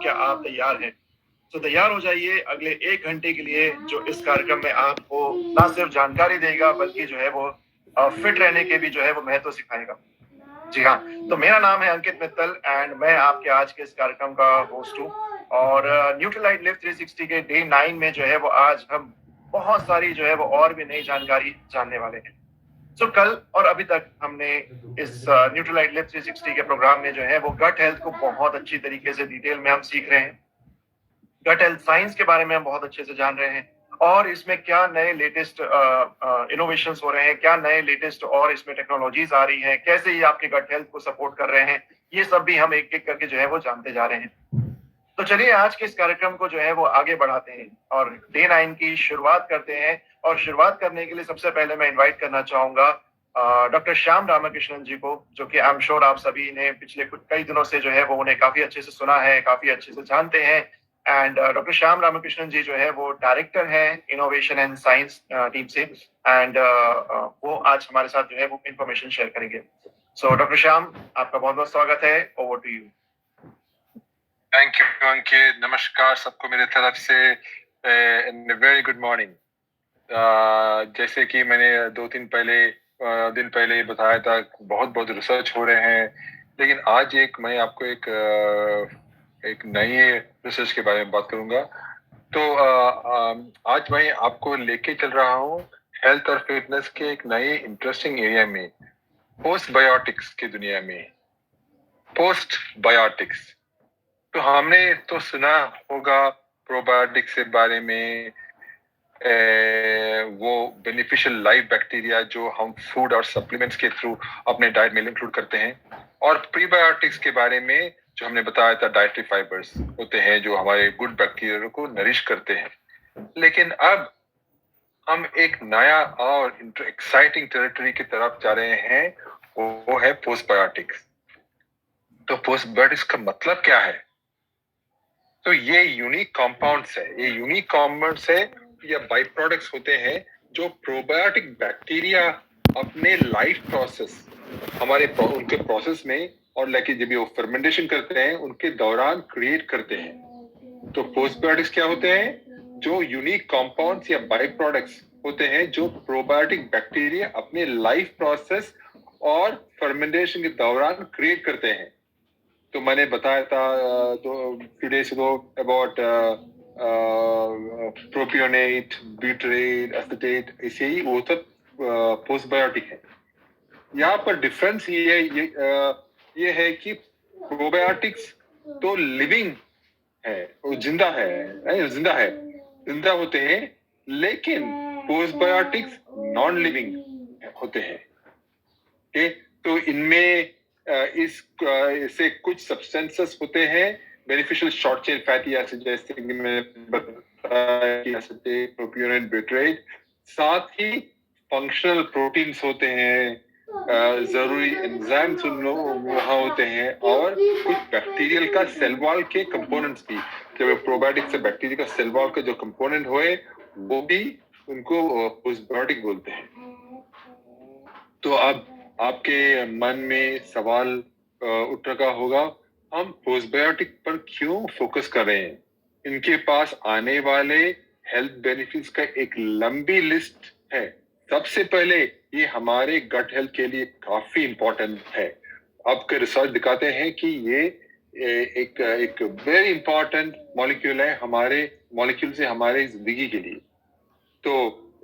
क्या आप तैयार हैं? तो तैयार हो जाइए अगले 1 घंटे के लिए, जो इस कार्यक्रम में आपको ना सिर्फ जानकारी देगा बल्कि जो है वो फिट रहने के भी जो है वो महत्व सिखाएगा। जी हाँ, तो मेरा नाम है अंकित मित्तल एंड मैं आपके आज के इस कार्यक्रम का होस्ट हूँ। और न्यूट्रीलाइट लिव 360 के डे 9 में जो है वो आज हम बहुत सारी जो है वो और भी नई जानकारी जानने वाले हैं। तो कल और अभी तक हमने इस न्यूट्रीलाइट लिव 360 के प्रोग्राम में जो है वो गट हेल्थ को बहुत अच्छी तरीके से डिटेल में हम सीख रहे हैं। गट हेल्थ साइंस के बारे में हम बहुत अच्छे से जान रहे हैं और इसमें क्या नए लेटेस्ट इनोवेशंस हो रहे हैं, क्या नए लेटेस्ट और इसमें टेक्नोलॉजीज आ रही हैं, कैसे ये आपके गट हेल्थ को सपोर्ट कर रहे हैं, ये सब भी हम एक एक करके जो है वो जानते जा रहे हैं। तो चलिए आज के इस कार्यक्रम को जो है वो आगे बढ़ाते हैं और डे 9 की शुरुआत करते हैं। और शुरुआत करने के लिए सबसे पहले मैं इनवाइट करना चाहूंगा डॉक्टर श्याम रामकृष्णन जी को, जो कि आई एम श्योर आप सभी ने पिछले कुछ कई दिनों से जो है वो उन्हें काफी अच्छे से सुना है, काफी अच्छे से जानते हैं। एंड डॉक्टर श्याम रामकृष्णन जी जो है वो डायरेक्टर है इनोवेशन एंड साइंस टीम से। एंड वो आज हमारे साथ जो है वो इंफॉर्मेशन शेयर करेंगे। सो डॉक्टर श्याम, आपका बहुत बहुत स्वागत है। Over to you. Thank you Ankit, नमस्कार सबको मेरे तरफ से, वेरी गुड मॉर्निंग। जैसे कि मैंने 2-3 दिन पहले बताया था, बहुत बहुत रिसर्च हो रहे हैं, लेकिन आज मैं आपको एक नई रिसर्च के बारे में बात करूंगा। तो आज मैं आपको लेके चल रहा हूँ हेल्थ और फिटनेस के एक नए इंटरेस्टिंग एरिया में, पोस्ट बायोटिक्स की दुनिया में। पोस्ट बायोटिक्स तो हमने तो सुना होगा प्रोबायोटिक्स के बारे में, वो बेनिफिशियल लाइव बैक्टीरिया जो हम फूड और सप्लीमेंट्स के थ्रू अपने डाइट में इंक्लूड करते हैं, और प्रीबायोटिक्स के बारे में जो हमने बताया था डाइटरी फाइबर्स होते हैं जो हमारे गुड बैक्टीरिया को नरिश करते हैं। लेकिन अब हम एक नया और एक्साइटिंग टेरिटरी की तरफ जा रहे हैं, वो है पोस्टबायोटिक्स। तो पोस्टबायोटिक्स का मतलब क्या है? तो ये यूनिक कंपाउंड्स है, ये यूनिक कंपाउंड्स है या बाई प्रोडक्ट्स होते हैं जो प्रोबायोटिक बैक्टीरिया अपने लाइफ प्रोसेस, उनके प्रोसेस में और लेके जब वो फर्मेंटेशन करते हैं उनके दौरान क्रिएट करते हैं। तो पोस्टबायोटिक्स क्या होते हैं? जो यूनिक कंपाउंड्स या बाई प्रोडक्ट्स होते हैं जो प्रोबायोटिक बैक्टीरिया अपने लाइफ प्रोसेस और फर्मेंटेशन के दौरान क्रिएट करते हैं। तो मैंने बताया था तो few days ago about propionate, butyrate, acetate, ऐसे ही वो सब पोस्टबायोटिक है। यहाँ पर डिफरेंस ये है कि प्रोबायोटिक्स तो लिविंग है, वो जिंदा होते हैं, लेकिन पोस्टबायोटिक्स नॉन लिविंग होते हैं। ओके, तो इनमें इससे कुछ सब्सटेंसेस होते हैं beneficial short chain fatty acid, जैसे कि मैंने बताया कि एसिटेट, प्रोपियोनेट, ब्यूटरेट। साथ ही फंक्शनल प्रोटीन्स होते हैं, जरूरी एंजाइम्स वहाँ होते हैं, और कुछ बैक्टीरियल का सेल वॉल के कंपोनेंट्स भी, जब प्रोबायोटिक से बैक्टीरिया का सेल वॉल का जो कंपोनेंट होए वो भी उनको पोस्टबायोटिक बोलते हैं। तो अब आपके मन में सवाल उठ रहा होगा, हम पोस्टबायोटिक पर क्यों फोकस कर रहे हैं? इनके पास आने वाले हेल्थ बेनिफिट्स का एक लंबी लिस्ट है। सबसे पहले ये हमारे गट हेल्थ के लिए काफी इंपॉर्टेंट है। अब के रिसर्च दिखाते हैं कि ये एक वेरी इंपॉर्टेंट मॉलिक्यूल है, हमारे मॉलिक्यूल से हमारे जिंदगी के लिए। तो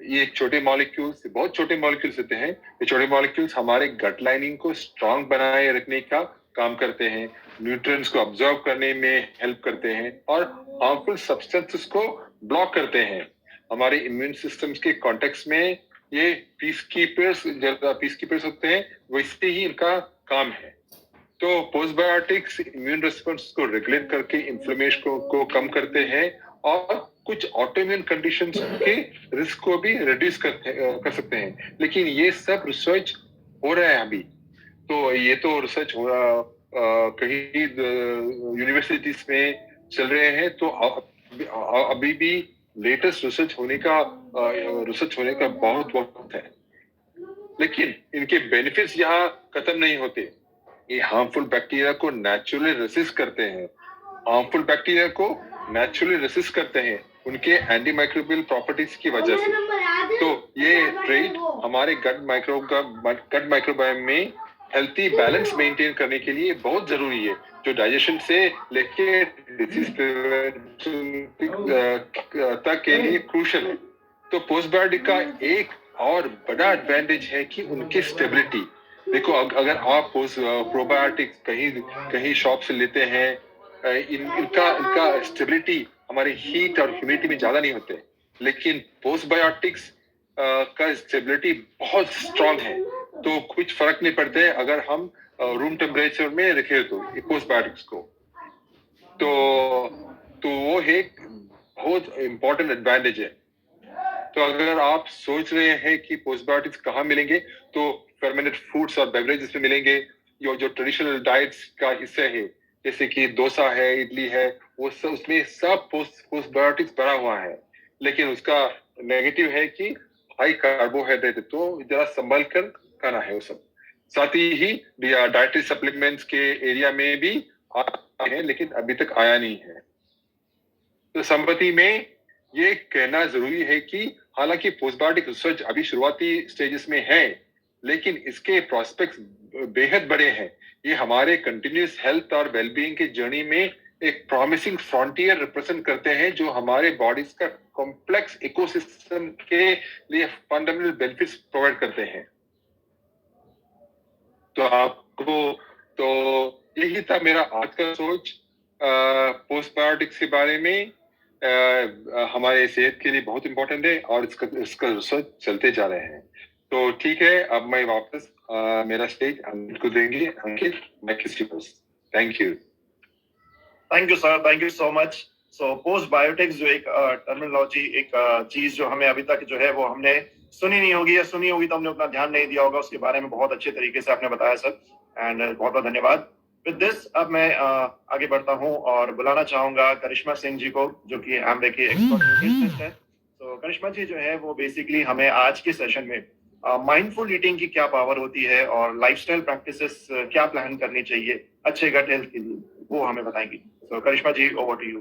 ये छोटे मॉलिक्यूल्स, बहुत छोटे मॉलिक्यूल्स होते हैं, ये छोटे मॉलिक्यूल्स हमारे गट लाइनिंग को स्ट्रांग बनाए रखने का काम करते हैं, न्यूट्रिएंट्स को ऑब्जर्व करने में हेल्प करते हैं और हार्मफुल सब्सटेंसेस को ब्लॉक करते हैं। हमारे इम्यून सिस्टम्स के कॉन्टेक्स्ट में ये पीस कीपर्स होते हैं, वैसे ही इनका काम है। तो पोस्टबायोटिक्स इम्यून रिस्पॉन्स को रेगुलेट करके इन्फ्लेमेशन को कम करते हैं और कुछ ऑटोइम्यून कंडीशंस के रिस्क को भी रिड्यूस कर सकते हैं। लेकिन ये सब रिसर्च हो रहा है अभी। तो ये तो रिसर्च हो रहा कहीं यूनिवर्सिटीज में चल रहे हैं, तो अभी भी लेटेस्ट रिसर्च होने का बहुत वक्त है। लेकिन इनके बेनिफिट्स यहाँ खत्म नहीं होते। ये हार्मफुल बैक्टीरिया को नेचुरली रेसिस्ट करते हैं। हार्मफुल बैक्टीरिया को नेचुरली रेसिस्ट करते हैं उनके एंटीमाइक्रोबियल प्रॉपर्टीज की वजह से। तो ये ट्रेट हमारे गट माइक्रोबायोम में हेल्थी बैलेंस मेंटेन करने के लिए बहुत जरूरी है, जो डाइजेशन से लेके डिसीज तक के लिए क्रूशियल है। तो पोस्टबायोटिक का एक और बड़ा एडवांटेज है कि उनकी स्टेबिलिटी। देखो, अगर आप प्रोबायोटिक्स कहीं शॉप से लेते हैं, इनका स्टेबिलिटी हमारे हीट और ह्यूमिडिटी में ज्यादा नहीं होते, लेकिन पोस्टबायोटिक्स का स्टेबिलिटी बहुत स्ट्रांग है। तो कुछ फर्क नहीं पड़ता है अगर हम रूम टेम्परेचर में रखे तो पोस्टबायोटिक्स को। तो वो एक बहुत इंपॉर्टेंट एडवांटेज है। तो अगर आप सोच रहे हैं कि पोस्टबायोटिक्स कहाँ मिलेंगे, तो फर्मेंटेड फूड्स और बेवरेजेस में मिलेंगे। जो ट्रेडिशनल डाइट्स का हिस्सा है, जैसे कि डोसा है, इडली है, वो सब उसमें सब पोस्टबायोटिक्स भरा हुआ है। लेकिन उसका नेगेटिव है कि हाई कार्बोहाइड्रेट, तो जरा संभल कर खाना है वो सब। साथ ही डाइटरी सप्लीमेंट्स के एरिया में भी आए हैं, लेकिन अभी तक आया नहीं है। तो संपत्ति में ये कहना जरूरी है कि हालांकि पोस्टबायोटिक रिसर्च अभी शुरुआती स्टेजेस में है, लेकिन इसके प्रोस्पेक्ट्स बेहद बड़े हैं। ये हमारे कंटिन्यूस हेल्थ और वेलबीइंग के जर्नी में एक प्रॉमिसिंग फ्रंटियर रिप्रेजेंट करते हैं, जो हमारे बॉडीज का कॉम्प्लेक्स इकोसिस्टम के लिए फंडामेंटल बेनिफिट्स प्रोवाइड करते हैं। तो यही था मेरा आज का सोच पोस्टबायोटिक्स के बारे में। हमारे सेहत के लिए बहुत इंपॉर्टेंट है और इसका रिसर्च चलते जा रहे हैं। तो ठीक है, अब मैं वापस मेरा स्टेज अंकित को देंगे। Ankit, mike is yours. Thank you. Thank you sir, thank you so much. So postbiotics जो एक टर्मिनोलॉजी, एक चीज जो हमें अभी तक जो है वो हमने सुनी नहीं होगी, या सुनी होगी तो हमने उतना ध्यान नहीं दिया होगा, उसके बारे में बहुत अच्छे तरीके से आपने बताया सर, एंड बहुत बहुत धन्यवाद। विद दिस अब मैं आगे बढ़ता हूँ और बुलाना चाहूंगा करिश्मा सिंह जी को, जो कि एमवे के एक्सपर्ट न्यूट्रिशनिस्ट है। तो करिश्मा जी जो है वो बेसिकली हमें आज के सेशन में माइंडफुल ईटिंग की क्या पावर होती है और लाइफस्टाइल प्रैक्टिसेस क्या प्लान करनी चाहिए अच्छे गट हेल्थ के लिए, वो हमें बताएंगी। So Karishma ji, over to you.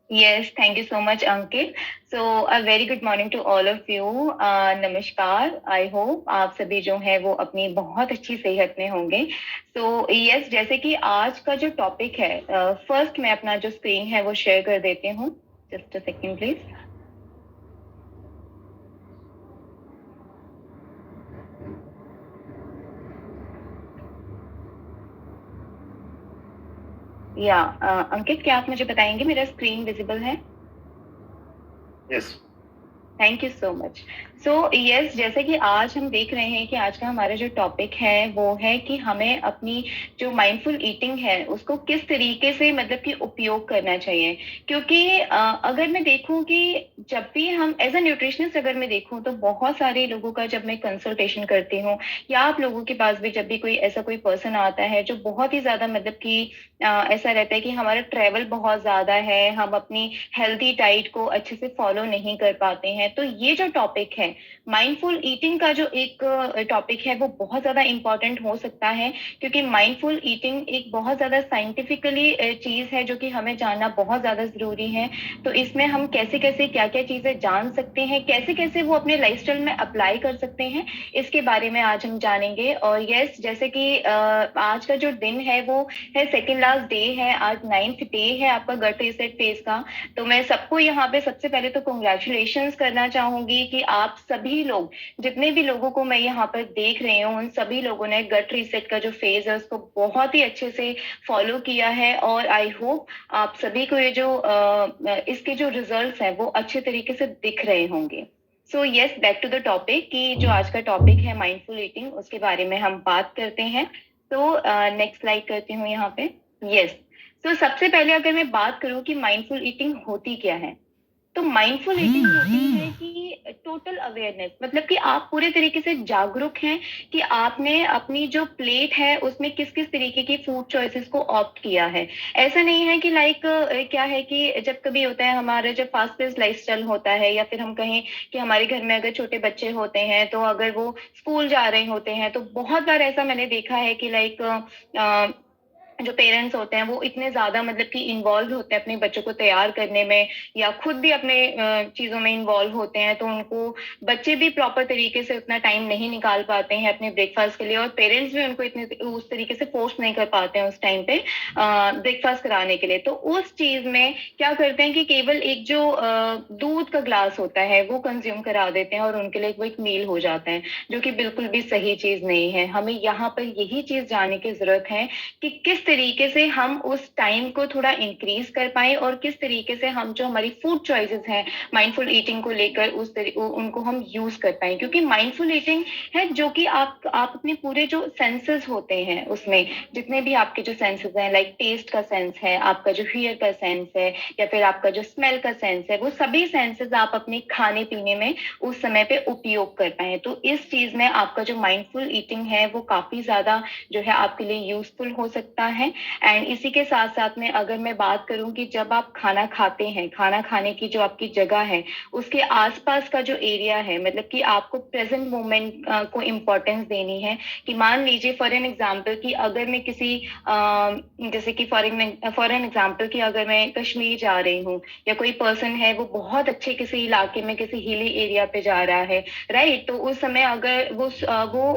Yes, thank you so much, Ankit. So a very good morning to all of you. नमस्कार। I hope आप सभी जो हैं वो अपनी बहुत अच्छी सेहत में होंगे। So yes, जैसे कि आज का जो टॉपिक है, फर्स्ट मैं अपना जो स्क्रीन है वो शेयर कर देती हूँ। Just a second, please. या अंकित, क्या आप मुझे बताएंगे मेरा स्क्रीन विजिबल है? Yes. Thank you so much. So yes, जैसे कि आज हम देख रहे हैं कि आज का हमारा जो टॉपिक है वो है कि हमें अपनी जो माइंडफुल ईटिंग है उसको किस तरीके से मतलब कि उपयोग करना चाहिए। क्योंकि अगर मैं देखूं कि जब भी हम एज अ न्यूट्रिशनिस्ट अगर मैं देखूं तो बहुत सारे लोगों का जब मैं कंसल्टेशन करती हूँ, या आप लोगों के पास भी जब भी कोई ऐसा कोई पर्सन आता है जो बहुत ही ज्यादा मतलब कि ऐसा रहता है कि हमारा ट्रैवल बहुत ज्यादा है, हम अपनी हेल्दी डाइट को अच्छे से फॉलो नहीं कर पाते हैं, तो ये जो टॉपिक है माइंडफुल ईटिंग का जो एक टॉपिक है वो बहुत ज्यादा इंपॉर्टेंट हो सकता है। क्योंकि माइंडफुल ईटिंग एक बहुत ज्यादा साइंटिफिकली चीज है जो कि हमें जानना बहुत ज्यादा जरूरी है। तो इसमें हम कैसे कैसे क्या क्या चीजें जान सकते हैं, कैसे कैसे वो अपने लाइफस्टाइल में अप्लाई कर सकते हैं, इसके बारे में आज हम जानेंगे। और यस, जैसे कि आज का जो दिन है वो है सेकेंड लास्ट डे है, आज 9th डे है आपका गट रीसेट फेज का। तो मैं सबको यहाँ पे सबसे पहले तो कंग्रेचुलेशंस करना चाहूंगी कि आप सभी लोग, जितने भी लोगों को मैं यहाँ पर देख रही हूँ, उन सभी लोगों ने गट रीसेट का जो फेज है उसको बहुत ही अच्छे से फॉलो किया है। और आई होप आप सभी को ये जो इसके जो रिजल्ट्स हैं वो अच्छे तरीके से दिख रहे होंगे। So yes, back to the topic कि जो आज का टॉपिक है माइंडफुल ईटिंग, उसके बारे में हम बात करते हैं। तो नेक्स्ट स्लाइड करती हूँ यहाँ पे। यस, तो सबसे पहले अगर मैं बात करूं कि माइंडफुल ईटिंग होती क्या है, तो माइंडफुल ईटिंग होती है कि टोटल अवेयरनेस, मतलब कि आप पूरे तरीके से जागरूक हैं कि आपने अपनी जो प्लेट है उसमें किस किस तरीके की फूड चॉइसेस को ऑप्ट किया है। ऐसा नहीं है कि लाइक क्या है कि जब कभी होता है हमारा जब फास्ट पेस लाइफस्टाइल होता है, या फिर हम कहें कि हमारे घर में अगर छोटे बच्चे होते हैं तो अगर वो स्कूल जा रहे होते हैं तो बहुत बार ऐसा मैंने देखा है कि लाइक जो पेरेंट्स होते हैं वो इतने ज्यादा मतलब कि इन्वॉल्व होते हैं अपने बच्चों को तैयार करने में, या खुद भी अपने चीजों में इन्वॉल्व होते हैं, तो उनको बच्चे भी प्रॉपर तरीके से उतना टाइम नहीं निकाल पाते हैं अपने ब्रेकफास्ट के लिए, और पेरेंट्स भी उनको इतने उस तरीके से फोर्स नहीं कर पाते हैं उस टाइम पे ब्रेकफास्ट कराने के लिए। तो उस चीज में क्या करते हैं कि केवल एक जो दूध का ग्लास होता है वो कंज्यूम करा देते हैं और उनके लिए वो एक मील हो जाता है, जो कि बिल्कुल भी सही चीज नहीं है। हमें यहाँ पर यही चीज जानने की जरूरत है कि किस तरीके से हम उस टाइम को थोड़ा इंक्रीज कर पाए, और किस तरीके से हम जो हमारी फूड चॉइसेस हैं माइंडफुल ईटिंग को लेकर उनको हम यूज कर पाए। क्योंकि माइंडफुल ईटिंग है जो कि आप अपने पूरे जो सेंसेस होते हैं उसमें, जितने भी आपके जो सेंसेस हैं, लाइक टेस्ट का सेंस है, आपका जो हियर का सेंस है, या फिर आपका जो स्मेल का सेंस है, वो सभी सेंसेस आप अपने खाने पीने में उस समय पे उपयोग कर पाए। तो इस चीज में आपका जो माइंडफुल ईटिंग है वो काफी ज्यादा जो है आपके लिए यूजफुल हो सकता है। एंड इसी के साथ साथ में अगर मैं बात करूं कि जब आप खाना खाते हैं, खाना खाने की जो आपकी जगह है उसके आसपास का जो एरिया है, मतलब कि आपको प्रेजेंट मोमेंट को इम्पोर्टेंस देनी है। कि मान लीजिए फॉर एन एग्जाम्पल कि अगर मैं किसी जैसे कि फॉर एन एग्जाम्पल कि अगर मैं कश्मीर जा रही हूँ, या कोई पर्सन है वो बहुत अच्छे किसी इलाके में किसी हिली एरिया पे जा रहा है, राइट, तो उस समय अगर वो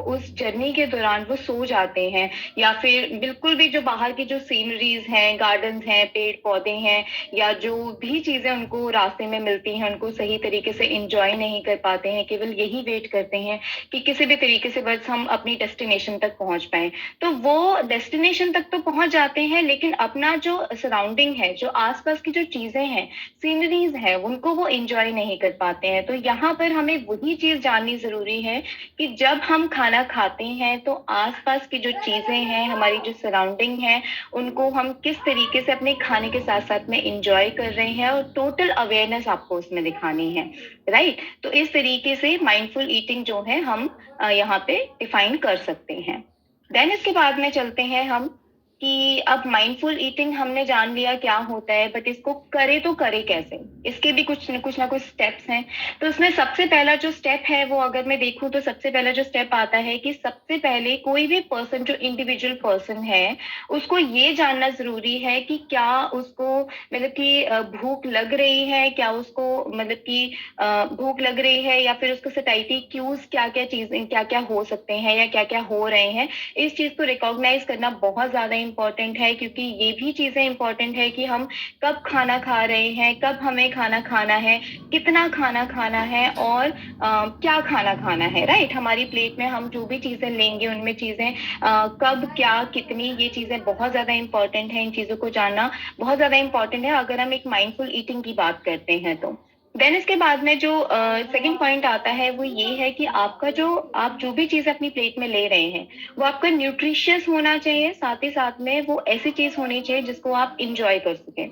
उस जर्नी के दौरान वो सो जाते हैं, या फिर बिल्कुल भी जो बाहर की जो सीनरीज हैं, गार्डन्स हैं, पेड़ पौधे हैं, या जो भी चीजें उनको रास्ते में मिलती हैं उनको सही तरीके से एंजॉय नहीं कर पाते हैं, केवल यही वेट करते हैं कि किसी भी तरीके से बस हम अपनी डेस्टिनेशन तक पहुंच पाए। तो वो डेस्टिनेशन तक तो पहुंच जाते हैं, लेकिन अपना जो सराउंडिंग है, जो आसपास की जो चीजें हैं, सीनरीज है, उनको वो एंजॉय नहीं कर पाते हैं। तो यहाँ पर हमें वही चीज जाननी जरूरी है कि जब हम खाना खाते हैं तो आसपास की जो चीजें हैं, हमारी जो सराउंडिंग है, उनको हम किस तरीके से अपने खाने के साथ साथ में एंजॉय कर रहे हैं, और टोटल अवेयरनेस आपको उसमें दिखानी है, राइट। तो इस तरीके से माइंडफुल ईटिंग जो है हम यहाँ पे डिफाइन कर सकते हैं। देन इसके बाद में चलते हैं हम कि अब माइंडफुल ईटिंग हमने जान लिया क्या होता है, बट इसको करे तो करे कैसे, इसके भी कुछ ना कुछ स्टेप्स हैं। तो उसमें सबसे पहला जो स्टेप है वो अगर मैं देखूं तो सबसे पहला जो स्टेप आता है कि सबसे पहले कोई भी पर्सन जो इंडिविजुअल पर्सन है उसको ये जानना जरूरी है कि क्या उसको मतलब कि भूख लग रही है, क्या उसको मतलब कि भूख लग रही है, या फिर उसको सटाइटी क्यूज क्या क्या हो सकते हैं या क्या क्या हो रहे हैं। इस चीज को रिकॉग्नाइज करना बहुत ज्यादा इंपॉर्टेंट है, क्योंकि ये भी चीजें इंपॉर्टेंट है कि हम कब खाना खा रहे हैं, कब हमें खाना खाना है, कितना खाना खाना है, और क्या खाना खाना है, राइट। हमारी प्लेट में हम जो भी चीजें लेंगे उनमें चीजें कब क्या कितनी, ये चीजें बहुत ज्यादा इंपॉर्टेंट है। इन चीजों को जानना बहुत ज्यादा इंपॉर्टेंट है अगर हम एक माइंडफुल ईटिंग की बात करते हैं तो। देन इसके बाद में जो सेकंड पॉइंट आता है वो ये है कि आप जो भी चीज अपनी प्लेट में ले रहे हैं वो आपका न्यूट्रिशियस होना चाहिए, साथ ही साथ में वो ऐसी चीज होनी चाहिए जिसको आप इंजॉय कर सकें।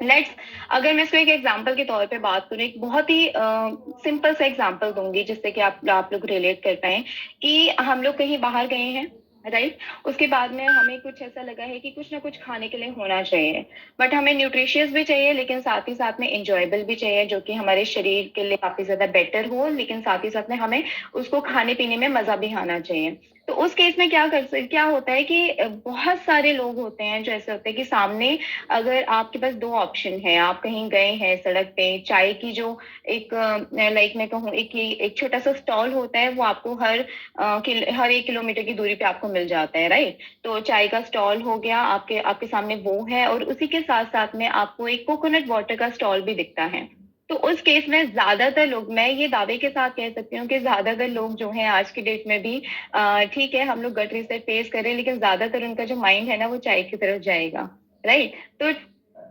लेट्स अगर मैं इसको एक एग्जांपल के तौर पे बात करूं, एक बहुत ही सिंपल सा एग्जांपल दूंगी जिससे कि आप लोग रिलेट कर पाए कि हम लोग कहीं बाहर गए हैं, राइट। उसके बाद में हमें कुछ ऐसा लगा है कि कुछ ना कुछ खाने के लिए होना चाहिए, बट हमें न्यूट्रिशियस भी चाहिए लेकिन साथ ही साथ में इंजॉयबल भी चाहिए, जो कि हमारे शरीर के लिए काफी ज्यादा बेटर हो, लेकिन साथ ही साथ में हमें उसको खाने पीने में मजा भी आना चाहिए। तो उस केस में क्या होता है कि बहुत सारे लोग होते हैं जो ऐसे होते हैं कि सामने अगर आपके पास दो ऑप्शन है, आप कहीं गए हैं सड़क पे, चाय की जो एक लाइक मैं कहूँ एक छोटा सा स्टॉल होता है वो आपको हर 1 किलोमीटर की दूरी पे आपको मिल जाता है, राइट। तो चाय का स्टॉल हो गया, आपके आपके सामने वो है, और उसी के साथ साथ में आपको एक कोकोनट वाटर का स्टॉल भी दिखता है। तो उस केस में ज्यादातर लोग, मैं ये दावे के साथ कह सकती हूँ कि ज्यादातर लोग जो हैं आज की डेट में भी ठीक है हम लोग गट रिसेट फेस करें, लेकिन ज्यादातर उनका जो माइंड है ना वो चाय की तरफ जाएगा, राइट। तो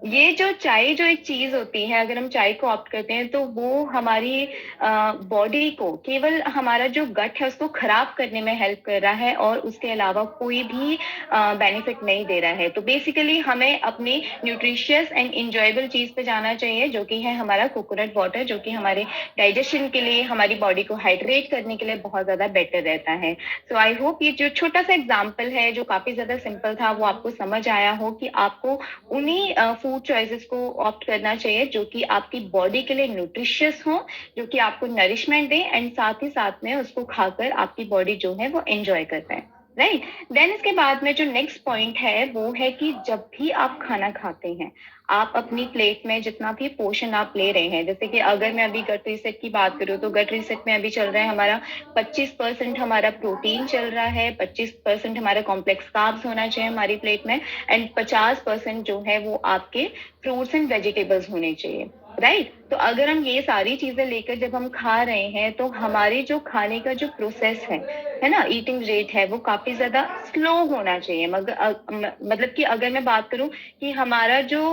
ये जो चाय जो एक चीज होती है, अगर हम चाय को ऑप्ट करते हैं तो वो हमारी बॉडी को, केवल हमारा जो गट है उसको खराब करने में हेल्प कर रहा है, और उसके अलावा कोई भी बेनिफिट नहीं दे रहा है। तो बेसिकली हमें अपनी न्यूट्रिशियस एंड इंजॉयबल चीज पे जाना चाहिए, जो कि है हमारा कोकोनट वाटर, जो कि हमारे डाइजेशन के लिए, हमारी बॉडी को हाइड्रेट करने के लिए बहुत ज्यादा बेटर रहता है। सो आई होप ये जो छोटा सा एग्जाम्पल है जो काफी ज्यादा सिंपल था वो आपको समझ आया हो कि आपको उन्हीं फूड चॉइसेस को ऑप्ट करना चाहिए जो कि आपकी बॉडी के लिए न्यूट्रिशियस हो, जो कि आपको नरिशमेंट दे, एंड साथ ही साथ में उसको खाकर आपकी बॉडी जो है वो एंजॉय कर पाए। राइट। देन इसके बाद में जो नेक्स्ट पॉइंट है वो है कि जब भी आप खाना खाते हैं, आप अपनी प्लेट में जितना भी पोर्शन आप ले रहे हैं, जैसे कि अगर मैं अभी गट रीसेट की बात करूँ तो गट रीसेट में अभी चल रहा है हमारा 25% हमारा प्रोटीन चल रहा है, 25% हमारा कॉम्प्लेक्स कार्ब्स होना चाहिए हमारी प्लेट में, एंड 50% जो है वो आपके फ्रूट्स एंड वेजिटेबल्स होने चाहिए। राइट। तो अगर हम ये सारी चीजें लेकर जब हम खा रहे हैं तो हमारी जो खाने का जो प्रोसेस है ना, ईटिंग रेट है, वो काफी ज्यादा स्लो होना चाहिए। मगर मतलब कि अगर मैं बात करूं कि हमारा जो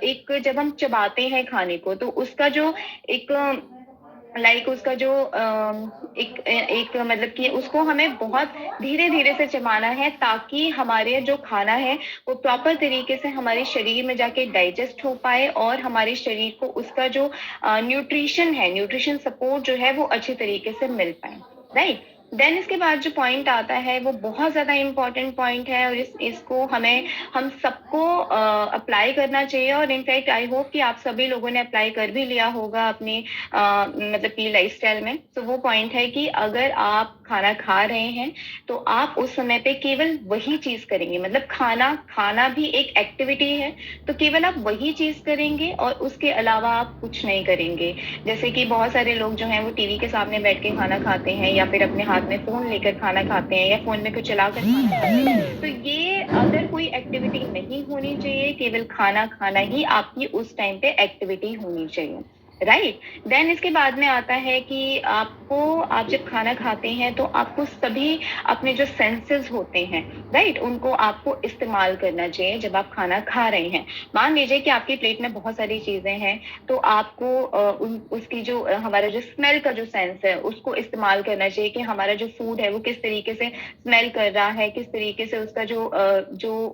एक जब हम चबाते हैं खाने को तो उसका जो एक उसका जो एक एक मतलब कि उसको हमें बहुत धीरे धीरे से चबाना है ताकि हमारे जो खाना है वो प्रॉपर तरीके से हमारे शरीर में जाके डाइजेस्ट हो पाए और हमारे शरीर को उसका जो न्यूट्रिशन सपोर्ट जो है वो अच्छे तरीके से मिल पाए। राइट। देन इसके बाद जो पॉइंट आता है वो बहुत ज्यादा इम्पोर्टेंट पॉइंट है और इसको हम सबको अप्लाई करना चाहिए, और इनफैक्ट आई होप कि आप सभी लोगों ने अप्लाई कर भी लिया होगा अपनी मतलब कि लाइफस्टाइल में। तो वो पॉइंट है कि अगर आप खाना खा रहे हैं तो आप उस समय पे केवल वही चीज करेंगे, मतलब खाना भी एक एक्टिविटी है, तो केवल आप वही चीज करेंगे और उसके अलावा आप कुछ नहीं करेंगे। जैसे कि बहुत सारे लोग जो हैं वो टीवी के सामने बैठ के खाना खाते हैं या फिर अपने हाथ में फोन लेकर खाना खाते हैं या फोन में कुछ चलाकर खाना खाते हैं। तो ये अगर कोई एक्टिविटी नहीं होनी चाहिए, केवल खाना खाना ही आपकी उस टाइम पे एक्टिविटी होनी चाहिए। राइट। देन इसके बाद में आता है कि आप जब खाना खाते हैं तो आपको सभी अपने जो सेंसेस होते हैं, राइट, उनको आपको इस्तेमाल करना चाहिए जब आप खाना खा रहे हैं। मान लीजिए कि आपकी प्लेट में बहुत सारी चीजें हैं तो आपको उसकी जो हमारा जो स्मेल का जो सेंस है उसको इस्तेमाल करना चाहिए कि हमारा जो फूड है वो किस तरीके से स्मेल कर रहा है, किस तरीके से उसका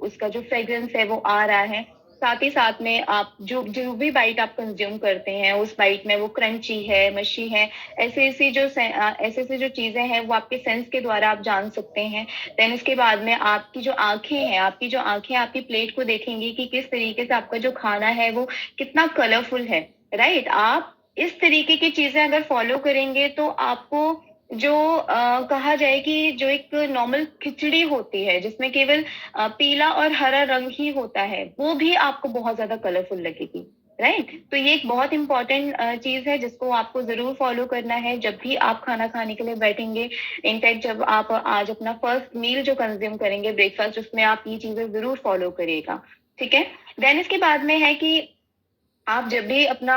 उसका जो फ्रेग्रेंस है वो आ रहा है। साथ ही साथ में आप जो भी बाइट आप कंज्यूम करते हैं उस बाइट में वो क्रंची है, मशी है, ऐसी जो चीजें हैं वो आपके सेंस के द्वारा आप जान सकते हैं। देन इसके बाद में आपकी जो आंखें आपकी प्लेट को देखेंगी कि किस तरीके से आपका जो खाना है वो कितना कलरफुल है। राइट। आप इस तरीके की चीजें अगर फॉलो करेंगे तो आपको जो कहा जाए कि जो एक नॉर्मल खिचड़ी होती है जिसमें केवल पीला और हरा रंग ही होता है वो भी आपको बहुत ज्यादा कलरफुल लगेगी। राइट। तो ये एक बहुत इंपॉर्टेंट चीज है जिसको आपको जरूर फॉलो करना है जब भी आप खाना खाने के लिए बैठेंगे। इनफैक्ट जब आप आज अपना फर्स्ट मील जो कंज्यूम करेंगे, ब्रेकफास्ट, उसमें आप ये चीजें जरूर फॉलो करिएगा। ठीक है। देन इसके बाद में है कि आप जब भी अपना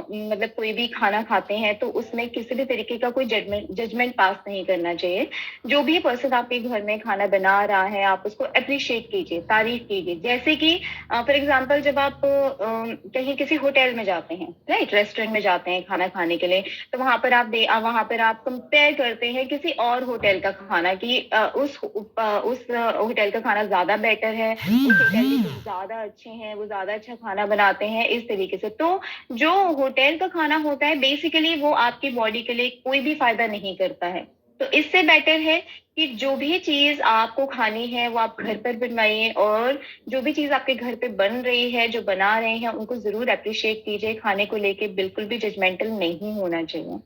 मतलब कोई भी खाना खाते हैं तो उसमें किसी भी तरीके का कोई जजमेंट पास नहीं करना चाहिए। जो भी पर्सन आपके घर में खाना बना रहा है आप उसको अप्रिशिएट कीजिए, तारीफ कीजिए। जैसे कि फॉर एग्जांपल जब आप कहीं किसी होटल में जाते हैं, राइट, रेस्टोरेंट में जाते हैं खाना खाने के लिए, तो वहां पर आप कंपेयर करते हैं किसी और होटल का खाना कि उस होटल का खाना ज्यादा बेटर है, उस होटल के कुछ ज्यादा अच्छे हैं, वो ज्यादा अच्छा खाना बनाते हैं, इस तरीके से। तो जो होटल का खाना होता है बेसिकली वो आपकी बॉडी के लिए कोई भी फायदा नहीं करता है। तो इससे बेटर है कि जो भी चीज आपको खानी है वो आप घर पर बनवाइए, और जो भी चीज आपके घर पे बन रही है, जो बना रहे हैं, उनको जरूर अप्रिशिएट कीजिए। खाने को लेके बिल्कुल भी जजमेंटल नहीं होना चाहिए।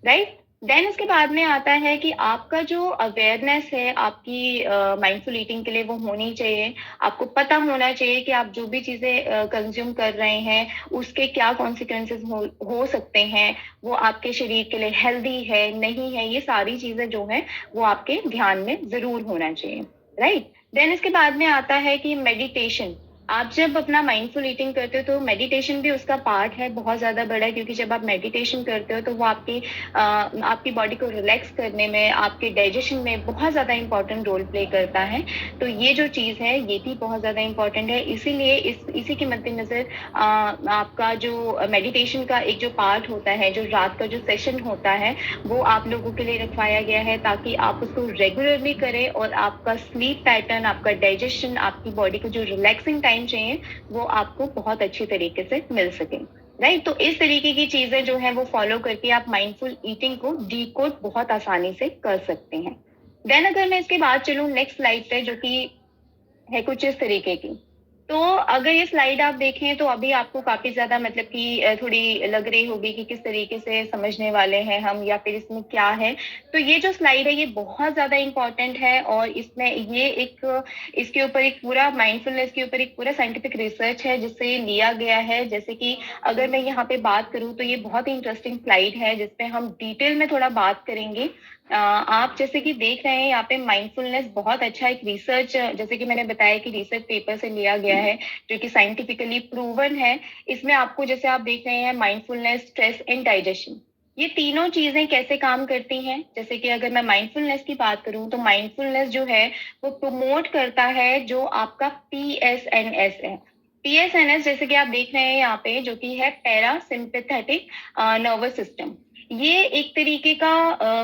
राइट। देन उसके बाद में आता है कि आपका जो अवेयरनेस है आपकी माइंडफुल ईटिंग के लिए वो होनी चाहिए। आपको पता होना चाहिए कि आप जो भी चीजें कंज्यूम कर रहे हैं उसके क्या कॉन्सिक्वेंसेस हो सकते हैं, वो आपके शरीर के लिए हेल्दी है नहीं है, ये सारी चीजें जो है वो आपके ध्यान में जरूर होना चाहिए। राइट। देन इसके बाद में आता है कि मेडिटेशन। आप जब अपना माइंडफुल ईटिंग करते हो तो मेडिटेशन भी उसका पार्ट है, बहुत ज्यादा बड़ा है, क्योंकि जब आप मेडिटेशन करते हो तो वो आपकी बॉडी को रिलैक्स करने में, आपके डाइजेशन में बहुत ज्यादा इंपॉर्टेंट रोल प्ले करता है। तो ये जो चीज है ये भी बहुत ज्यादा इंपॉर्टेंट है। इसीलिए इसी के मद्देनजर आपका जो मेडिटेशन का एक जो पार्ट होता है, जो रात का जो सेशन होता है, वो आप लोगों के लिए रखवाया गया है ताकि आप उसको रेगुलरली करें और आपका स्लीप पैटर्न, आपका डाइजेशन, आपकी बॉडी को जो रिलैक्सिंग टाइम चाहिए वो आपको बहुत अच्छी तरीके से मिल सके। राइट। तो इस तरीके की चीजें जो है वो फॉलो करके आप माइंडफुल ईटिंग को डीकोड बहुत आसानी से कर सकते हैं। देन अगर मैं इसके बाद चलूं नेक्स्ट स्लाइड पे, जो कि है कुछ इस तरीके की। तो अगर ये स्लाइड आप देखें तो अभी आपको काफी ज्यादा मतलब कि थोड़ी लग रही होगी कि किस तरीके से समझने वाले हैं हम या फिर इसमें क्या है। तो ये जो स्लाइड है ये बहुत ज्यादा इम्पोर्टेंट है और इसमें ये एक इसके ऊपर एक पूरा माइंडफुलनेस के ऊपर एक पूरा साइंटिफिक रिसर्च है जिससे ये लिया गया है। जैसे कि अगर मैं यहाँ पे बात करूँ तो ये बहुत ही इंटरेस्टिंग स्लाइड है जिसपे हम डिटेल में थोड़ा बात करेंगे। आप जैसे कि देख रहे हैं यहाँ पे माइंडफुलनेस बहुत अच्छा एक रिसर्च, जैसे कि मैंने बताया कि रिसर्च पेपर से लिया गया है जो कि साइंटिफिकली प्रूवन है। इसमें आपको जैसे आप देख रहे हैं माइंडफुलनेस, स्ट्रेस एंड डाइजेशन, ये तीनों चीजें कैसे काम करती हैं। जैसे कि अगर मैं माइंडफुलनेस की बात करूं तो माइंडफुलनेस जो है वो प्रमोट करता है जो आपका PSNS है। PSNS जैसे कि आप देख रहे हैं यहाँ पे जो कि है पैरा सिंपैथेटिक नर्वस सिस्टम। ये एक तरीके का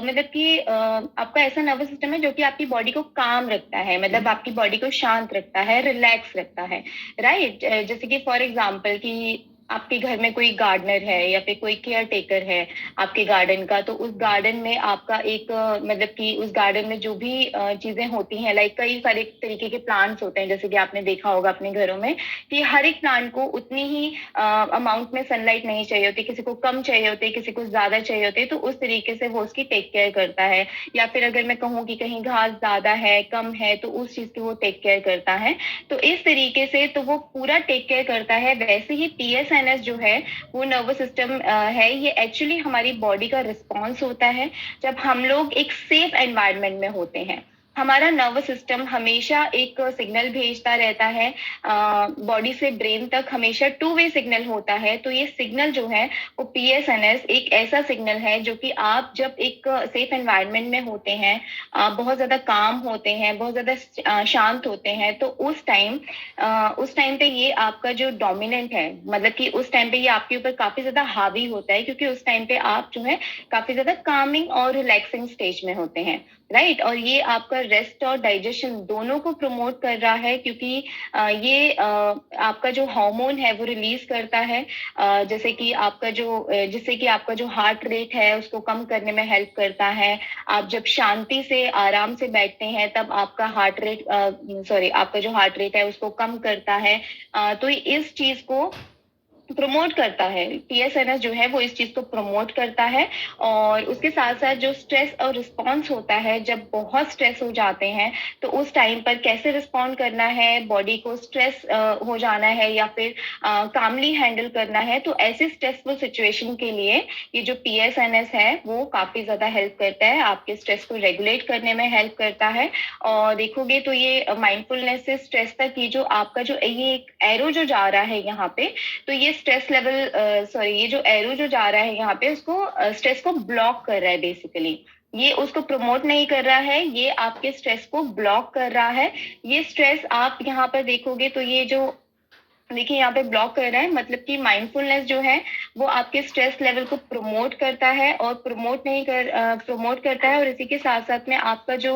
मतलब कि आपका ऐसा नर्वस सिस्टम है जो कि आपकी बॉडी को काम रखता है, मतलब आपकी बॉडी को शांत रखता है, रिलैक्स रखता है, राइट। जैसे कि फॉर एग्जांपल कि आपके घर में कोई गार्डनर है या फिर कोई केयर टेकर है आपके गार्डन का, तो उस गार्डन में आपका एक मतलब कि उस गार्डन में जो भी चीजें होती हैं, लाइक कई सारे तरीके के प्लांट्स होते हैं, जैसे कि आपने देखा होगा अपने घरों में कि हर एक प्लांट को उतनी ही अमाउंट में सनलाइट नहीं चाहिए होती, किसी को कम चाहिए होती है, किसी को ज्यादा चाहिए होती है, तो उस तरीके से वो उसकी टेक केयर करता है। या फिर अगर मैं कहूँ कि कहीं घास ज्यादा है, कम है, तो उस चीज की वो टेक केयर करता है। तो इस तरीके से तो वो पूरा टेक केयर करता है। वैसे ही PSNS जो है वो नर्वस सिस्टम है, ये एक्चुअली हमारी बॉडी का रिस्पॉन्स होता है जब हम लोग एक सेफ एनवायरनमेंट में होते हैं। हमारा नर्वस सिस्टम हमेशा एक सिग्नल भेजता रहता है बॉडी से ब्रेन तक, हमेशा 2 वे सिग्नल होता है। तो ये सिग्नल जो है वो PSNS एक ऐसा सिग्नल है जो कि आप जब एक सेफ एनवायरनमेंट में होते हैं, बहुत ज्यादा काम होते हैं, बहुत ज्यादा शांत होते हैं, तो उस टाइम पे ये आपका जो डोमिनेंट है, मतलब कि उस टाइम पे ये आपके ऊपर काफी ज्यादा हावी होता है, क्योंकि उस टाइम पे आप जो है काफी ज्यादा कामिंग और रिलैक्सिंग स्टेज में होते हैं, राइट। और ये आपका रेस्ट और डाइजेशन दोनों को प्रमोट कर रहा है, क्योंकि ये आपका जो हार्मोन है वो रिलीज करता है, जैसे कि आपका जिससे कि आपका जो हार्ट रेट है उसको कम करने में हेल्प करता है। आप जब शांति से आराम से बैठते हैं तब आपका आपका जो हार्ट रेट है उसको कम करता है। तो इस चीज को प्रमोट करता है, PSNS जो है वो इस चीज को प्रमोट करता है। और उसके साथ साथ जो स्ट्रेस और रिस्पॉन्स होता है, जब बहुत स्ट्रेस हो जाते हैं तो उस टाइम पर कैसे रिस्पॉन्ड करना है, बॉडी को स्ट्रेस हो जाना है या फिर कामली हैंडल करना है, तो ऐसे स्ट्रेसफुल सिचुएशन के लिए ये जो PSNS है वो काफी ज्यादा हेल्प करता है, आपके स्ट्रेस को रेगुलेट करने में हेल्प करता है। और देखोगे तो ये माइंडफुलनेस से स्ट्रेस तक ये जो आपका जो ये एक एरो जो जा रहा है यहाँ पे, तो ये स्ट्रेस लेवल ये जो एरो जो जा रहा है यहाँ पे उसको स्ट्रेस को ब्लॉक कर रहा है बेसिकली। ये उसको प्रमोट नहीं कर रहा है, ये आपके स्ट्रेस को ब्लॉक कर रहा है। ये स्ट्रेस आप यहाँ पर देखोगे तो ये जो देखिए यहाँ पे ब्लॉक कर रहा है, मतलब कि माइंडफुलनेस जो है वो आपके स्ट्रेस लेवल को प्रमोट करता है और प्रमोट करता है। और इसी के साथ साथ में आपका जो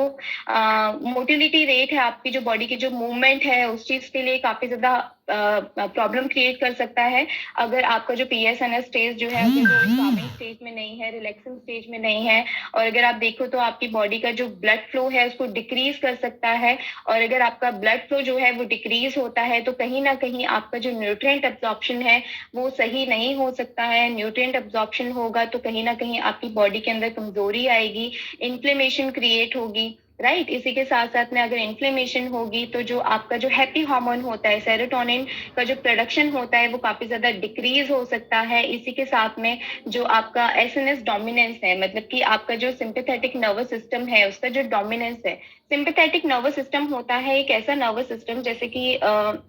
मोटिलिटी रेट है, आपकी जो बॉडी की जो मूवमेंट है उस चीज के लिए काफी ज्यादा प्रॉब्लम क्रिएट कर सकता है। अगर आपका जो PSNS स्टेज जो है वो कामिंग स्टेज में नहीं है, रिलैक्सिंग स्टेज में नहीं है, और अगर आप देखो तो आपकी बॉडी का जो ब्लड फ्लो है उसको डिक्रीज कर सकता है। और अगर आपका ब्लड फ्लो जो है वो डिक्रीज होता है तो कहीं ना कहीं आपका जो न्यूट्रिएंट एब्जॉर्प्शन है वो सही नहीं हो सकता है। न्यूट्रिएंट एब्जॉर्प्शन होगा तो कहीं ना कहीं आपकी बॉडी के अंदर कमजोरी आएगी, इन्फ्लेमेशन क्रिएट होगी, राइट। इसी के साथ साथ में अगर इन्फ्लेमेशन होगी तो जो आपका जो हैप्पी हार्मोन होता है, सेरोटोनिन का जो प्रोडक्शन होता है वो काफी ज्यादा डिक्रीज हो सकता है। इसी के साथ में जो आपका SNS डोमिनेंस है, मतलब कि आपका जो सिंपैथेटिक नर्वस सिस्टम है उसका जो डोमिनेंस है, सिंपैथेटिक नर्वस सिस्टम होता है एक ऐसा नर्वस सिस्टम, जैसे कि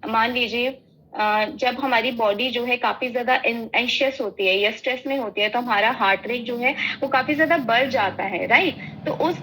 मान लीजिए जब हमारी बॉडी जो है काफी ज्यादा एंशियस होती है या स्ट्रेस में होती है तो हमारा हार्ट रेट जो है वो काफी ज्यादा बढ़ जाता है, राइट। तो उस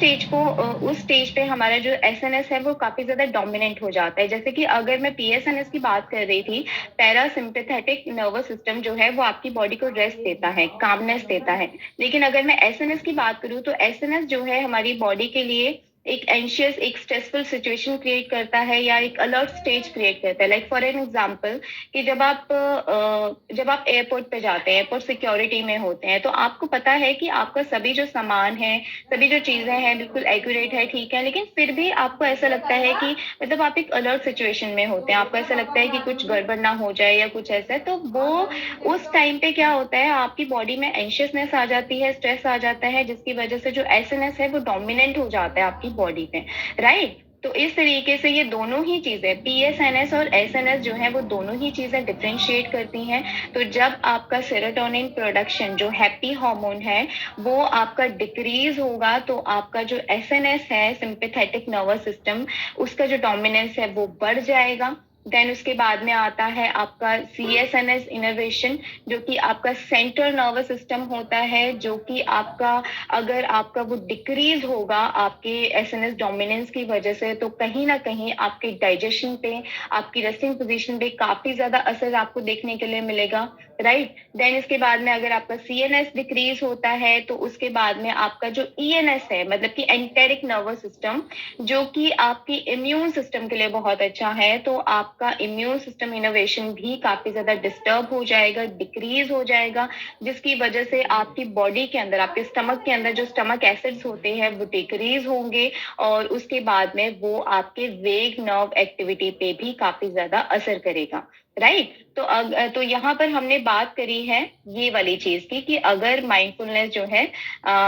स्टेज पे हमारा जो SNS है वो काफी ज्यादा डोमिनेंट हो जाता है। जैसे कि अगर मैं PSNS की बात कर रही थी, पैरासिम्पैथेटिक नर्वस सिस्टम जो है वो आपकी बॉडी को रेस्ट देता है, कामनेस देता है। लेकिन अगर मैं SNS की बात करूं तो SNS जो है हमारी बॉडी के लिए एक एंशियस, एक स्ट्रेसफुल सिचुएशन क्रिएट करता है या एक अलर्ट स्टेज क्रिएट करता है। लाइक फॉर एन एग्जांपल कि जब आप एयरपोर्ट पे जाते हैं, एयरपोर्ट सिक्योरिटी में होते हैं, तो आपको पता है कि आपका सभी जो सामान है, सभी जो चीजें हैं बिल्कुल एक्यूरेट है, ठीक है, लेकिन फिर भी आपको ऐसा लगता है कि मतलब आप एक अलर्ट सिचुएशन में होते हैं, आपको ऐसा लगता है कि कुछ गड़बड़ ना हो जाए या कुछ ऐसा। तो वो उस टाइम पे क्या होता है, आपकी बॉडी में एंशियसनेस आ जाती है, स्ट्रेस आ जाता है, जिसकी वजह से जो एसएनएस है वो डोमिनेंट हो जाता है आपकी बॉडी पे, राइट। तो इस तरीके से ये दोनों ही चीजें, पीएसएनएस और एसएनएस जो है वो दोनों ही चीजें डिफरेंशिएट करती हैं। तो जब आपका सेरोटोनिन प्रोडक्शन जो हैप्पी हार्मोन है वो आपका डिक्रीज होगा, तो आपका जो एसएनएस है, सिंपैथेटिक नर्वस सिस्टम, उसका जो डोमिनेंस है वो बढ़ जाएगा। देन उसके बाद में आता है आपका सीएसएनएस इनर्वेशन, जो कि आपका सेंट्रल नर्वस सिस्टम होता है, जो कि आपका अगर आपका वो डिक्रीज होगा आपके एसएनएस डोमिनेंस की वजह से, तो कहीं ना कहीं आपके डाइजेशन पे, आपकी रेस्टिंग पोजीशन पे काफी ज्यादा असर आपको देखने के लिए मिलेगा, राइट। देन इसके बाद में अगर आपका सीएनएस डिक्रीज होता है, तो उसके बाद में आपका जो ईएनएस है, मतलब कि एंटेरिक नर्वस सिस्टम, जो कि आपकी इम्यून सिस्टम के लिए बहुत अच्छा है, तो आपका इम्यून सिस्टम इनोवेशन भी काफी ज्यादा डिस्टर्ब हो जाएगा, डिक्रीज हो जाएगा, जिसकी वजह से आपकी बॉडी के अंदर, आपके स्टमक के अंदर जो स्टमक एसिड्स होते हैं वो डिक्रीज होंगे, और उसके बाद में वो आपके वेग नर्व एक्टिविटी पे भी काफी ज्यादा असर करेगा, राइट। तो यहाँ पर हमने बात करी है ये वाली चीज की कि अगर माइंडफुलनेस जो है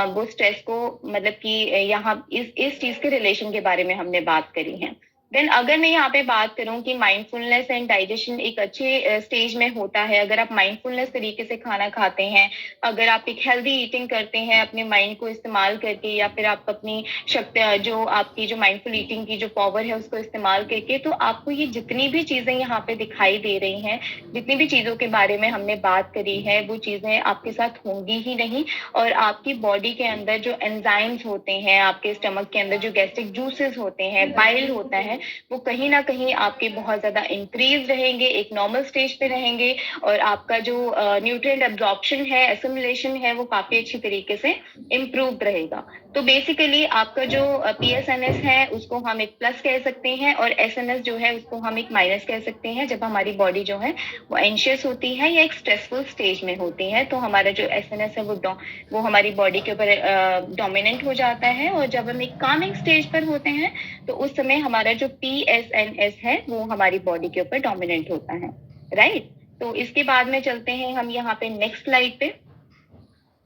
वो स्ट्रेस को, मतलब कि यहाँ इस चीज के रिलेशन के बारे में हमने बात करी है। देन अगर मैं यहाँ पे बात करूं कि माइंडफुलनेस एंड डाइजेशन एक अच्छे स्टेज में होता है, अगर आप माइंडफुलनेस तरीके से खाना खाते हैं, अगर आप एक हेल्दी ईटिंग करते हैं अपने माइंड को इस्तेमाल करके, या फिर आप अपनी शक्ति, जो आपकी जो माइंडफुल ईटिंग की जो पावर है उसको इस्तेमाल करके, तो आपको ये जितनी भी चीजें यहाँ पे दिखाई दे रही हैं, जितनी भी चीजों के बारे में हमने बात करी है, वो चीजें आपके साथ होंगी ही नहीं। और आपकी बॉडी के अंदर जो एंजाइम्स होते हैं, आपके स्टमक के अंदर जो गैस्ट्रिक जूसेस होते हैं, बाइल होता है, वो कहीं ना कहीं आपके बहुत ज्यादा इंक्रीज रहेंगे, एक नॉर्मल स्टेज पे रहेंगे, और आपका जो न्यूट्रिएंट एब्जॉर्प्शन है, एसिमिलेशन है, वो काफी अच्छी तरीके से इम्प्रूव रहेगा। तो बेसिकली आपका जो पीएसएनएस है उसको हम एक प्लस कह सकते हैं, और एसएनएस जो है उसको हम एक माइनस कह सकते हैं। जब हमारी बॉडी जो है वो एंशियस होती है या एक स्ट्रेसफुल स्टेज में होती है, तो हमारा जो एसएनएस है वो हमारी बॉडी के ऊपर डोमिनेंट हो जाता है, और जब हम एक कामिंग स्टेज पर होते हैं तो उस समय हमारा जो पीएसएनएस है वो हमारी बॉडी के ऊपर डोमिनेंट होता है, राइट। तो इसके बाद में चलते हैं हम यहाँ पे नेक्स्ट स्लाइड पे।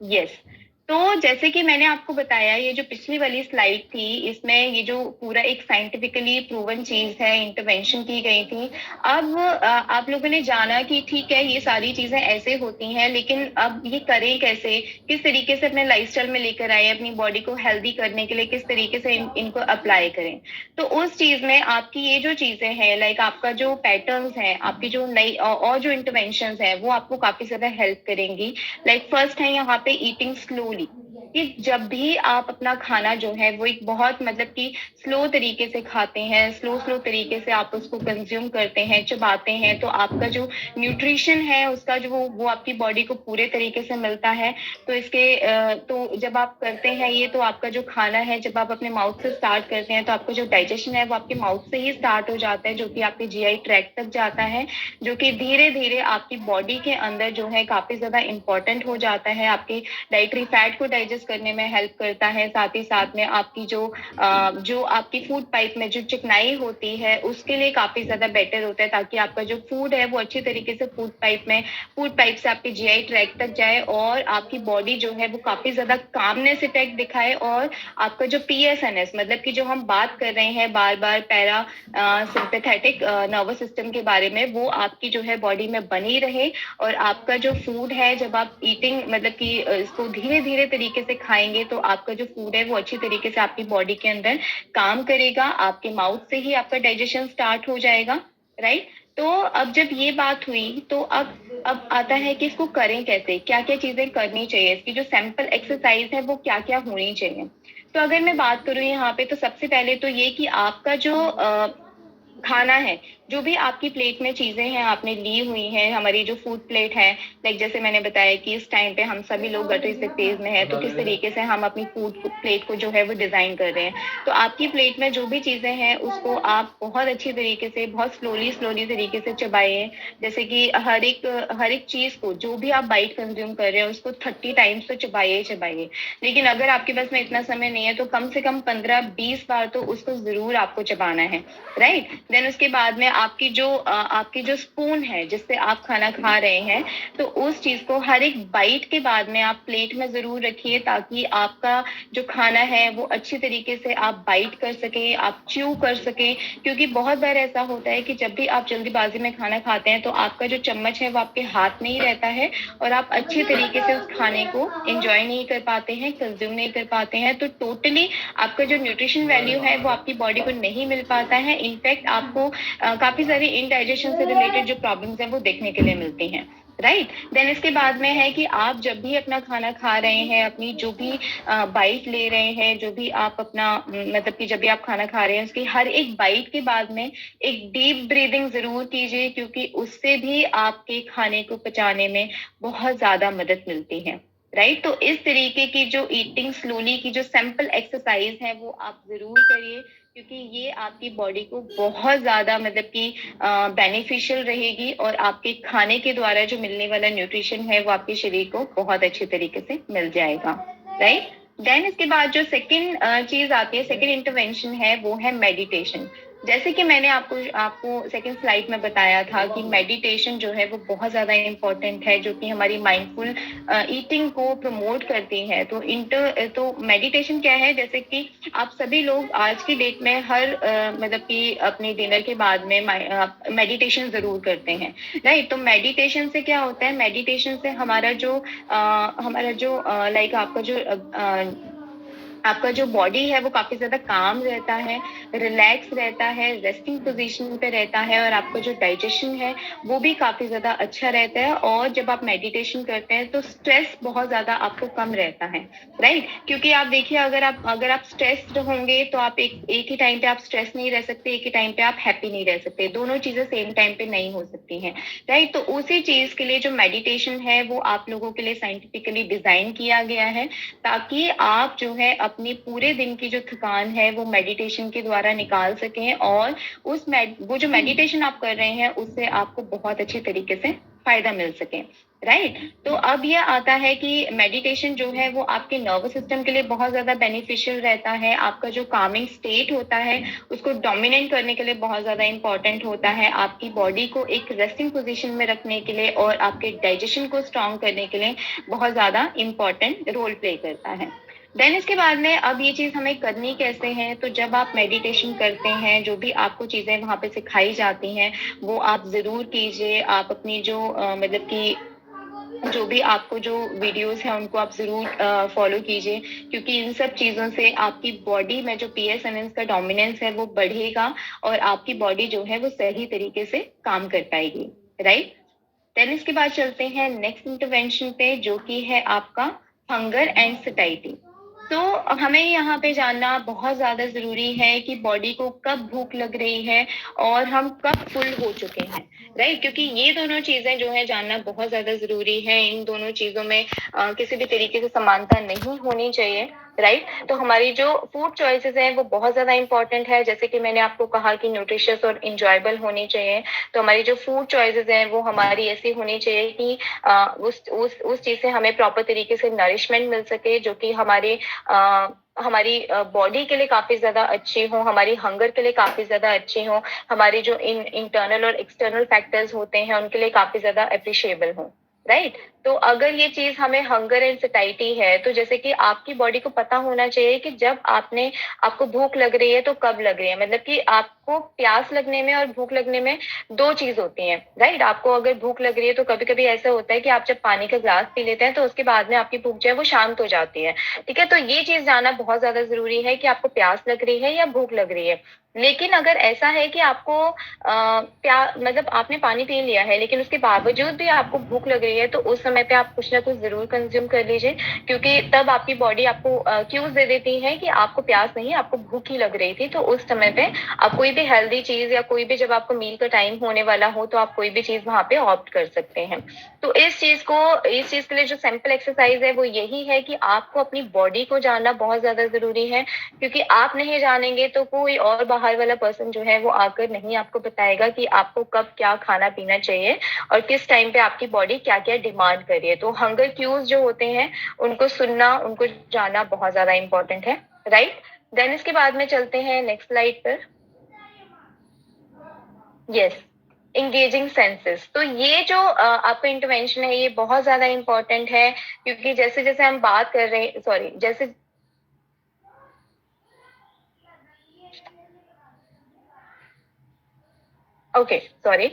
यस, तो जैसे कि मैंने आपको बताया, ये जो पिछली वाली स्लाइड थी, इसमें ये जो पूरा एक साइंटिफिकली प्रूवन चीज है, इंटरवेंशन की गई थी। अब आप लोगों ने जाना कि ठीक है ये सारी चीजें ऐसे होती हैं, लेकिन अब ये करें कैसे, किस तरीके से अपने लाइफस्टाइल में लेकर आए, अपनी बॉडी को हेल्दी करने के लिए किस तरीके से इनको अप्लाई करें। तो उस चीज में आपकी ये जो चीजें हैं, लाइक आपका जो पैटर्न्स हैं, आपकी जो नई और जो इंटरवेंशंस हैं, वो आपको काफी ज्यादा हेल्प करेंगी। लाइक फर्स्ट है यहाँ पे ईटिंग स्लोली, कि जब भी आप अपना खाना जो है वो एक बहुत, मतलब कि स्लो तरीके से खाते हैं, स्लो तरीके से आप उसको कंज्यूम करते हैं, चबाते हैं, तो आपका जो न्यूट्रिशन है उसका जो वो आपकी बॉडी को पूरे तरीके से मिलता है। तो जब आप करते हैं ये, तो आपका जो खाना है जब आप अपने माउथ से स्टार्ट करते हैं, तो आपका जो डाइजेशन है वो आपके माउथ से ही स्टार्ट हो जाता है, जो कि आपके जीआई ट्रैक्ट तक जाता है, जो कि धीरे धीरे आपकी बॉडी के अंदर जो है काफी ज्यादा इंपॉर्टेंट हो जाता है, आपके डाइटरी फैट को डाइजेस्ट करने में हेल्प करता है। साथ ही साथ में आपकी जो आपकी फूड पाइप में जो चिकनाई होती है उसके लिए काफी ज्यादा बेटर होता है, ताकि आपका जो फूड है वो अच्छी तरीके से फूड पाइप से आपके जीआई ट्रैक्ट तक जाए, और आपकी बॉडी जो है वो काफी ज्यादा कामनेस इफेक्ट दिखाए, और आपका जो पीएसएनएस, मतलब कि जो हम बात कर रहे हैं बार बार पैरा सिंपैथेटिक नर्वस सिस्टम के बारे में, वो आपकी जो है बॉडी में बनी रहे, और आपका जो फूड है जब आप ईटिंग, मतलब कि इसको धीरे धीरे तरीके से खाएंगे, तो आपका जो फूड है वो अच्छी तरीके से आपकी बॉडी के अंदर काम करेगा, आपके माउथ से ही आपका डाइजेशन स्टार्ट हो जाएगा, राइट। तो अब जब ये बात हुई, तो अब आता है कि इसको करें कैसे, क्या क्या चीजें करनी चाहिए, इसकी जो सैंपल एक्सरसाइज है वो क्या क्या होनी चाहिए। तो अगर मैं बात करूं यहाँ पे, तो सबसे पहले तो ये कि आपका जो खाना है जो भी आपकी प्लेट में चीजें हैं आपने ली हुई हैं, हमारी जो फूड प्लेट है, लाइक जैसे मैंने बताया कि इस टाइम पे हम सभी लोग गटरिस्टिक फेज में है, तो किस तरीके से हम अपनी फूड प्लेट को जो है वो डिजाइन कर रहे हैं। तो आपकी प्लेट में जो भी चीजें हैं उसको आप बहुत अच्छी तरीके से, बहुत स्लोली तरीके से चबाइए। जैसे कि हर एक चीज को, जो भी आप बाइट कंज्यूम कर रहे हैं उसको 30 टाइम्स तो चबाइए। लेकिन अगर आपके पास में इतना समय नहीं है तो कम से कम 15-20 बार तो उसको जरूर आपको चबाना है, राइट। देन उसके बाद में आपकी जो स्पून है जिससे आप खाना खा रहे हैं, तो उस चीज को हर एक बाइट के बाद में आप प्लेट में जरूर रखिए, ताकि आपका जो खाना है वो अच्छी तरीके से आप बाइट कर सके, आप च्यू कर सके। क्योंकि बहुत बार ऐसा होता है कि जब भी आप जल्दीबाजी में खाना खाते हैं तो आपका जो चम्मच है वो आपके हाथ में ही रहता है और आप अच्छे तरीके से उस खाने को एंजॉय नहीं कर पाते हैं, कंज्यूम नहीं कर पाते हैं। तो टोटली आपका जो न्यूट्रिशन वैल्यू है वो आपकी बॉडी को नहीं मिल पाता है। इनफैक्ट आपको काफी सारी इनडाइजेशन से रिलेटेड जो प्रॉब्लम्स हैं वो देखने के लिए मिलती हैं, राइट। देन इसके बाद में है कि आप जब भी अपना खाना खा रहे हैं, अपनी जो भी बाइट ले रहे हैं, जो भी आप अपना मतलब कि जब भी आप खाना खा रहे हैं उसकी हर एक बाइट के बाद में एक डीप ब्रीदिंग जरूर कीजिए, क्योंकि उससे भी आपके खाने को पचाने में बहुत ज्यादा मदद मिलती है, राइट। तो इस तरीके की जो ईटिंग स्लोली की जो सिंपल एक्सरसाइज है वो आप जरूर करिए, क्योंकि ये आपकी बॉडी को बहुत ज्यादा मतलब कि बेनिफिशियल रहेगी और आपके खाने के द्वारा जो मिलने वाला न्यूट्रिशन है वो आपके शरीर को बहुत अच्छे तरीके से मिल जाएगा, राइट। देन इसके बाद जो सेकंड चीज आती है, सेकंड इंटरवेंशन है, वो है मेडिटेशन। जैसे कि मैंने आपको सेकंड स्लाइड में बताया था कि मेडिटेशन जो है वो बहुत ज्यादा इम्पोर्टेंट है, जो कि हमारी माइंडफुल ईटिंग को प्रमोट करती है। तो मेडिटेशन क्या है, जैसे कि आप सभी लोग आज की डेट में हर मतलब कि अपने डिनर के बाद में मेडिटेशन जरूर करते हैं, राइट। तो मेडिटेशन से क्या होता है, मेडिटेशन से हमारा जो लाइक आपका जो बॉडी है वो काफी ज्यादा काम रहता है, रिलैक्स रहता है, रेस्टिंग पोजीशन पे रहता है, और आपका जो डाइजेशन है वो भी काफी ज्यादा अच्छा रहता है। और जब आप मेडिटेशन करते हैं तो स्ट्रेस बहुत ज्यादा आपको कम रहता है, राइट। क्योंकि आप देखिए, अगर आप स्ट्रेस्ड होंगे तो आप एक ही टाइम पे आप स्ट्रेस नहीं रह सकते, एक ही टाइम पे आप हैप्पी नहीं रह सकते, दोनों चीजें सेम टाइम पे नहीं हो सकती हैं, राइट। तो उसी चीज के लिए जो मेडिटेशन है वो आप लोगों के लिए साइंटिफिकली डिजाइन किया गया है, ताकि आप जो है अपनी पूरे दिन की जो थकान है वो मेडिटेशन के द्वारा निकाल सकें, और वो जो मेडिटेशन आप कर रहे हैं उससे आपको बहुत अच्छे तरीके से फायदा मिल सके, राइट। तो अब यह आता है कि मेडिटेशन जो है वो आपके नर्वस सिस्टम के लिए बहुत ज्यादा बेनिफिशियल रहता है। आपका जो कामिंग स्टेट होता है उसको डोमिनेट करने के लिए बहुत ज्यादा इंपॉर्टेंट होता है, आपकी बॉडी को एक रेस्टिंग पोजीशन में रखने के लिए और आपके डाइजेशन को स्ट्रॉन्ग करने के लिए बहुत ज्यादा इंपॉर्टेंट रोल प्ले करता है। देन इसके बाद में अब ये चीज हमें करनी कैसे है, तो जब आप मेडिटेशन करते हैं, जो भी आपको चीजें वहां पे सिखाई जाती हैं वो आप जरूर कीजिए। आप अपनी जो मतलब कि जो भी आपको जो वीडियोस हैं उनको आप जरूर फॉलो कीजिए, क्योंकि इन सब चीजों से आपकी बॉडी में जो पीएसएनएस का डोमिनेंस है वो बढ़ेगा और आपकी बॉडी जो है वो सही तरीके से काम कर पाएगी, राइट। देन इसके बाद चलते हैं नेक्स्ट इंटरवेंशन पे, जो कि है आपका हंगर एंड सटाइटी। तो हमें यहाँ पे जानना बहुत ज्यादा जरूरी है कि बॉडी को कब भूख लग रही है और हम कब फुल हो चुके हैं, राइट। क्योंकि ये दोनों चीजें जो है जानना बहुत ज्यादा जरूरी है। इन दोनों चीजों में किसी भी तरीके से समानता नहीं होनी चाहिए, राइट। तो हमारी जो फूड चॉइसेस हैं वो बहुत ज्यादा इंपॉर्टेंट है। जैसे कि मैंने आपको कहा कि न्यूट्रिशियस और इंजॉयबल होनी चाहिए, तो हमारी जो फूड चॉइसेस हैं वो हमारी ऐसी होनी चाहिए कि उस चीज से हमें प्रॉपर तरीके से नरिशमेंट मिल सके, जो कि हमारी बॉडी के लिए काफी ज्यादा अच्छी हो, हमारी हंगर के लिए काफी ज्यादा अच्छी हो, हमारी जो इंटरनल और एक्सटर्नल फैक्टर्स होते हैं उनके लिए काफी ज्यादा अप्रिशिएबल हो, राइट। तो अगर ये चीज हमें हंगर एंड सटाइटी है, तो जैसे कि आपकी बॉडी को पता होना चाहिए कि जब आपको भूख लग रही है तो कब लग रही है। मतलब कि आपको प्यास लगने में और भूख लगने में दो चीज होती है, राइट। आपको अगर भूख लग रही है तो कभी कभी ऐसा होता है कि आप जब पानी का ग्लास पी लेते हैं तो उसके बाद में आपकी भूख जो है वो शांत हो जाती है, ठीक है। तो ये चीज जानना बहुत ज्यादा जरूरी है कि आपको प्यास लग रही है या भूख लग रही है। लेकिन अगर ऐसा है कि आपको मतलब आपने पानी पी लिया है लेकिन उसके बावजूद भी आपको भूख लग रही रही है, तो उस समय पे आप कुछ ना कुछ जरूर कंज्यूम कर लीजिए, क्योंकि तब आपकी बॉडी आपको क्यूज दे देती है कि आपको प्यास नहीं, आपको भूख ही लग रही थी। तो उस समय पे आप कोई भी हेल्दी चीज या कोई भी, जब आपको मील का टाइम होने वाला हो, तो आप कोई भी चीज वहां पे ऑप्ट कर सकते हैं। तो इस चीज के लिए जो सिंपल एक्सरसाइज है वो यही है कि आपको अपनी बॉडी को जानना बहुत ज्यादा जरूरी है, क्योंकि आप नहीं जानेंगे तो कोई और बाहर वाला पर्सन जो है वो आकर नहीं आपको बताएगा कि आपको कब क्या खाना पीना चाहिए और किस टाइम पे आपकी बॉडी क्या क्या डिमांड कर रही है। तो हंगर क्यूज जो होते हैं उनको सुनना, उनको जानना बहुत ज्यादा इंपॉर्टेंट है, राइट। देन इसके बाद में चलते हैं नेक्स्ट स्लाइड पर। Yes, engaging senses. तो ये जो आपका इंटरवेंशन है ये बहुत ज्यादा इंपॉर्टेंट है, क्योंकि जैसे जैसे हम बात कर रहे हैं, सॉरी, जैसे ओके, सॉरी।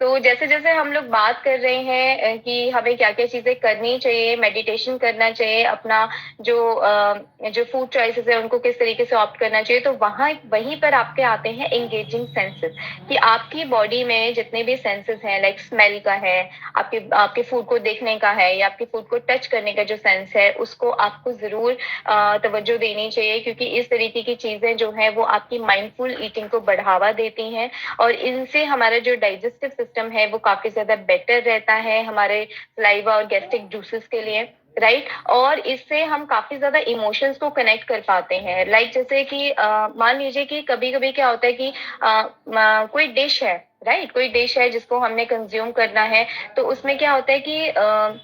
तो जैसे जैसे हम लोग बात कर रहे हैं कि हमें क्या क्या चीजें करनी चाहिए, मेडिटेशन करना चाहिए, अपना जो फूड चॉइसेस है उनको किस तरीके से ऑप्ट करना चाहिए, तो वहीं पर आपके आते हैं एंगेजिंग सेंसेस, कि आपकी बॉडी में जितने भी सेंसेस हैं, लाइक स्मेल का है, आपके फूड को देखने का है, या आपके फूड को टच करने का जो सेंस है, उसको आपको जरूर तवज्जो देनी चाहिए, क्योंकि इस तरीके की चीजें जो है वो आपकी माइंडफुल ईटिंग को बढ़ावा देती हैं, और इनसे हमारा जो डाइजेस्टिव सिस्टम है वो काफी ज्यादा बेटर रहता है हमारे सलाइवा और गैस्ट्रिक जूसेस के लिए, राइट। और इससे हम काफी ज्यादा इमोशंस को कनेक्ट कर पाते हैं, लाइक जैसे कि मान लीजिए कि कभी कभी क्या होता है कि कोई डिश है, राइट, कोई डिश है जिसको हमने कंज्यूम करना है, तो उसमें क्या होता है कि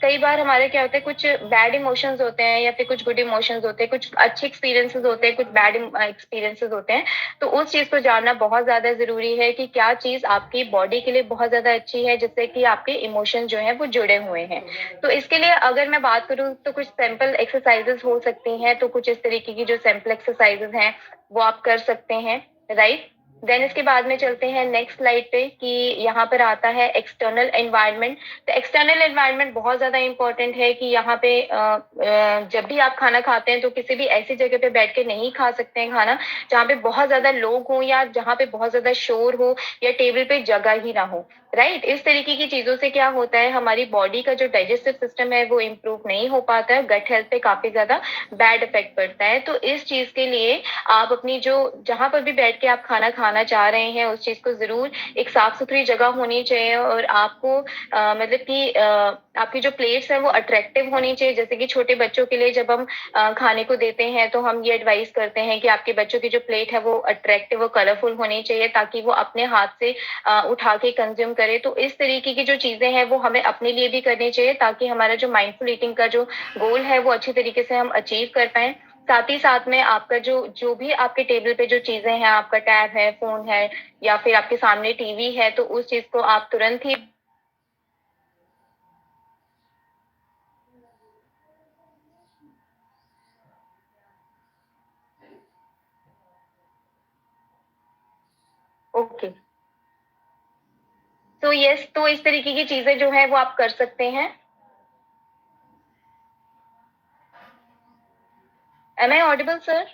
कई बार हमारे क्या होता है, कुछ बैड इमोशंस होते हैं या फिर कुछ गुड इमोशंस होते हैं, कुछ अच्छे एक्सपीरियंसेस होते हैं, कुछ बैड एक्सपीरियंसेस होते हैं। तो उस चीज को जानना बहुत ज्यादा जरूरी है कि क्या चीज आपकी बॉडी के लिए बहुत ज्यादा अच्छी है, जिससे कि आपके इमोशन जो है वो जुड़े हुए हैं। तो इसके लिए अगर मैं बात करूँ तो कुछ सिंपल एक्सरसाइजेस हो सकती हैं, तो कुछ इस तरीके की जो सिंपल एक्सरसाइजेस हैं वो आप कर सकते हैं, राइट। देन इसके बाद में चलते हैं नेक्स्ट स्लाइड पे, कि यहाँ पर आता है एक्सटर्नल एनवायरनमेंट। तो एक्सटर्नल एनवायरनमेंट बहुत ज्यादा इंपॉर्टेंट है, कि यहाँ पे जब भी आप खाना खाते हैं तो किसी भी ऐसी जगह पे बैठ के नहीं खा सकते हैं खाना जहाँ पे बहुत ज्यादा लोग हो, या जहाँ पे बहुत ज्यादा शोर हो, या टेबल पे जगह ही ना हो, राइट। इस तरीके की चीजों से क्या होता है, हमारी बॉडी का जो डाइजेस्टिव सिस्टम है वो इम्प्रूव नहीं हो पाता है, गट हेल्थ पे काफी ज्यादा बैड इफेक्ट पड़ता है। तो इस चीज के लिए आप अपनी जो, जहां पर भी बैठ के आप खाना खाना चाह रहे हैं, उस चीज को जरूर, एक साफ सुथरी जगह होनी चाहिए, और आपको मतलब कि आपकी जो प्लेट्स है वो अट्रैक्टिव होनी चाहिए। जैसे कि छोटे बच्चों के लिए जब हम खाने को देते हैं तो हम ये एडवाइस करते हैं कि आपके बच्चों की जो प्लेट है वो अट्रैक्टिव और कलरफुल होनी चाहिए, ताकि वो अपने हाथ से उठा के कंज्यूम करे। तो इस तरीके की जो चीजें हैं वो हमें अपने लिए भी करनी चाहिए, ताकि हमारा जो माइंडफुल ईटिंग का जो गोल है वो अच्छी तरीके से हम अचीव कर पाए। साथ ही साथ में आपका जो जो भी आपके टेबल पे जो चीजें हैं, आपका टैब है, फोन है, या फिर आपके सामने टीवी है, तो उस चीज को आप तुरंत ही ओके। तो यस, तो इस तरीके की चीजें जो है वो आप कर सकते हैं। Am I audible sir?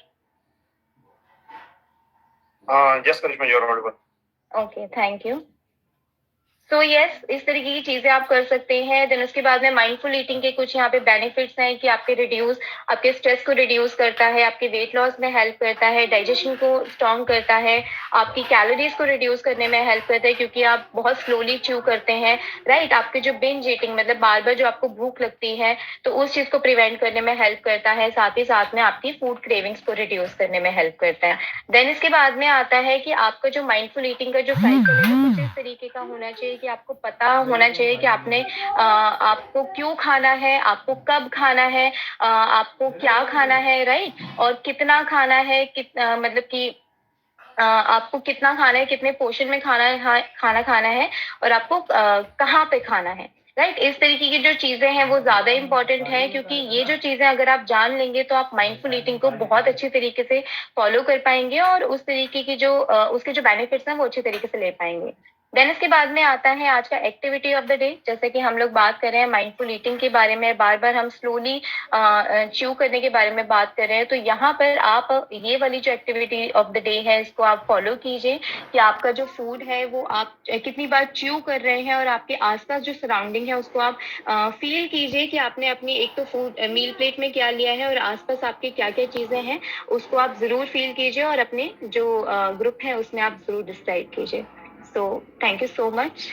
Yes, Karishma, you're audible. Okay, thank you. तो यस, इस तरीके की चीजें आप कर सकते हैं। देन उसके बाद में माइंडफुल ईटिंग के कुछ यहाँ पे बेनिफिट्स हैं, कि आपके स्ट्रेस को रिड्यूस करता है, आपके वेट लॉस में हेल्प करता है, डाइजेशन को स्ट्रॉन्ग करता है, आपकी कैलोरीज को रिड्यूस करने में हेल्प करता है, क्योंकि आप बहुत स्लोली च्यू करते हैं, राइट। आपके जो बिंज ईटिंग, मतलब बार बार जो आपको भूख लगती है, तो उस चीज को प्रिवेंट करने में हेल्प करता है। साथ ही साथ में आपकी फूड क्रेविंग्स को रिड्यूस करने में हेल्प करता है। देन इसके बाद में आता है कि आपका जो माइंडफुल ईटिंग का जो साइकिल है वो कुछ इस तरीके का होना चाहिए, कि आपको पता होना चाहिए कि आपको क्यों खाना है, आपको कब खाना है, आपको क्या खाना है, राइट, और कितना खाना है, मतलब कि आपको कितना खाना है, कितने पोर्शन में खाना खाना है, और आपको कहाँ पे खाना है, राइट। इस तरीके की जो चीजें हैं वो ज्यादा इंपॉर्टेंट है, क्योंकि ये जो चीजें अगर आप जान लेंगे तो आप माइंडफुल ईटिंग को बहुत अच्छी तरीके से फॉलो कर पाएंगे, और उस तरीके की जो उसके जो बेनिफिट्स हैं वो अच्छे तरीके से ले पाएंगे। देन इसके बाद में आता है आज का एक्टिविटी ऑफ द डे। जैसे कि हम लोग बात कर रहे हैं माइंडफुल ईटिंग के बारे में, बार बार हम स्लोली च्यू करने के बारे में बात कर रहे हैं, तो यहाँ पर आप ये वाली जो एक्टिविटी ऑफ द डे है इसको आप फॉलो कीजिए कि आपका जो फूड है वो आप कितनी बार च्यू कर रहे हैं, और आपके आसपास जो सराउंडिंग है उसको आप फील कीजिए कि आपने अपनी एक तो फूड मील प्लेट में क्या लिया है और आसपास आपके क्या क्या चीजें हैं उसको आप जरूर फील कीजिए, और अपने जो ग्रुप है उसमें आप जरूर डिसाइड कीजिए। So thank you so much.